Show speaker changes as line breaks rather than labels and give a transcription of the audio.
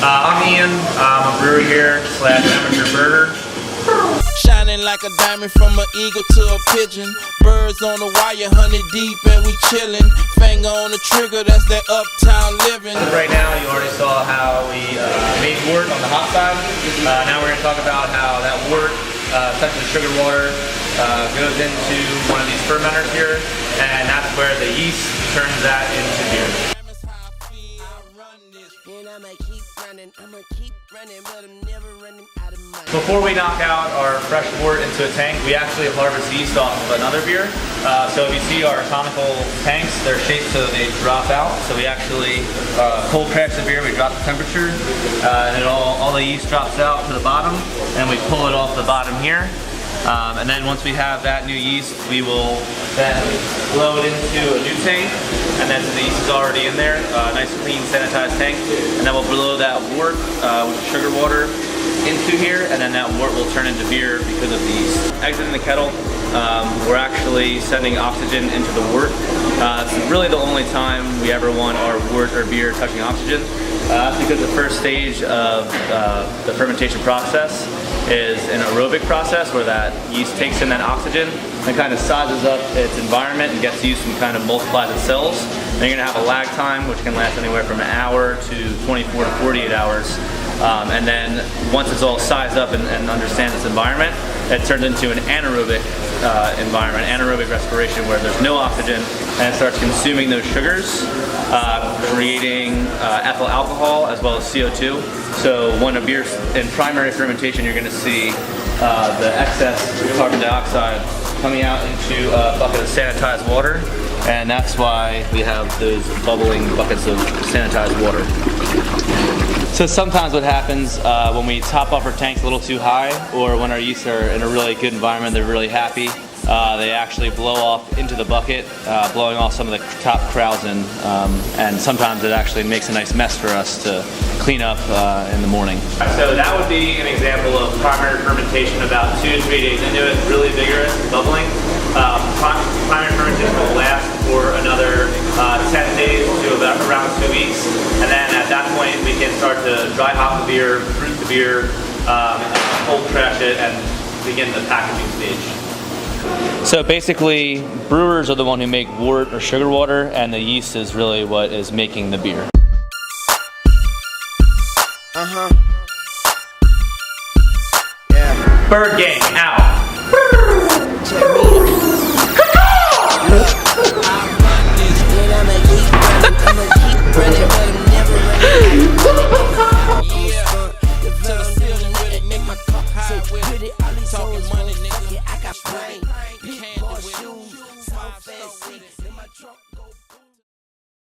I'm Ian. I'm a brewer here / amateur birder.
Shining like a diamond from an eagle to a pigeon. Birds on the wire, 100 deep, and we chillin'. Finger on the trigger, that's that uptown living.
Right now, you already saw how we made wort on the hop side. Now we're going to talk about how that wort, touching the sugar water, goes into one of these fermenters here, and that's where the yeast turns that into beer. Before we knock out our fresh wort into a tank, we actually harvest yeast off of another beer. So if you see our conical tanks, they're shaped so they drop out. So we actually cold crash the beer, we drop the temperature, and it all the yeast drops out to the bottom, and we pull it off the bottom here. And then once we have that new yeast, we will then blow it into a new tank, and then the yeast is already in there, nice clean sanitized tank, and then we'll blow that wort with sugar water into here, and then that wort will turn into beer because of the yeast. Exiting the kettle, we're actually sending oxygen into the wort. It's really the only time we ever want our wort or beer touching oxygen. That's because the first stage of the fermentation process is an aerobic process where that yeast takes in that oxygen and kind of sizes up its environment and gets used and kind of multiplies its cells. Then you're going to have a lag time which can last anywhere from an hour to 24 to 48 hours. And then once it's all sized up and understands its environment, it turns into an anaerobic environment, anaerobic respiration, where there's no oxygen and it starts consuming those sugars, creating ethyl alcohol as well as CO2. So when a beer's in primary fermentation, you're going to see the excess carbon dioxide coming out into a bucket of sanitized water, and that's why we have those bubbling buckets of sanitized water. So sometimes what happens when we top off our tanks a little too high, or when our yeast are in a really good environment, they're really happy, they actually blow off into the bucket, blowing off some of the top krausen, and sometimes it actually makes a nice mess for us to clean up in the morning. So that would be an example of primary fermentation about 2 to 3 days into it, really vigorous, bubbling. Primary fermentation will last for another 10 days to around 2 weeks, and then at that point we can start to dry hop the beer, fruit the beer, cold crash it, and begin the packaging stage. So basically, brewers are the one who make wort or sugar water, and the yeast is really what is making the beer.
Yeah.
Bird gang out.
Talking money, nigga. I got brain. Big boy shoes. Small fast seats in my trunk.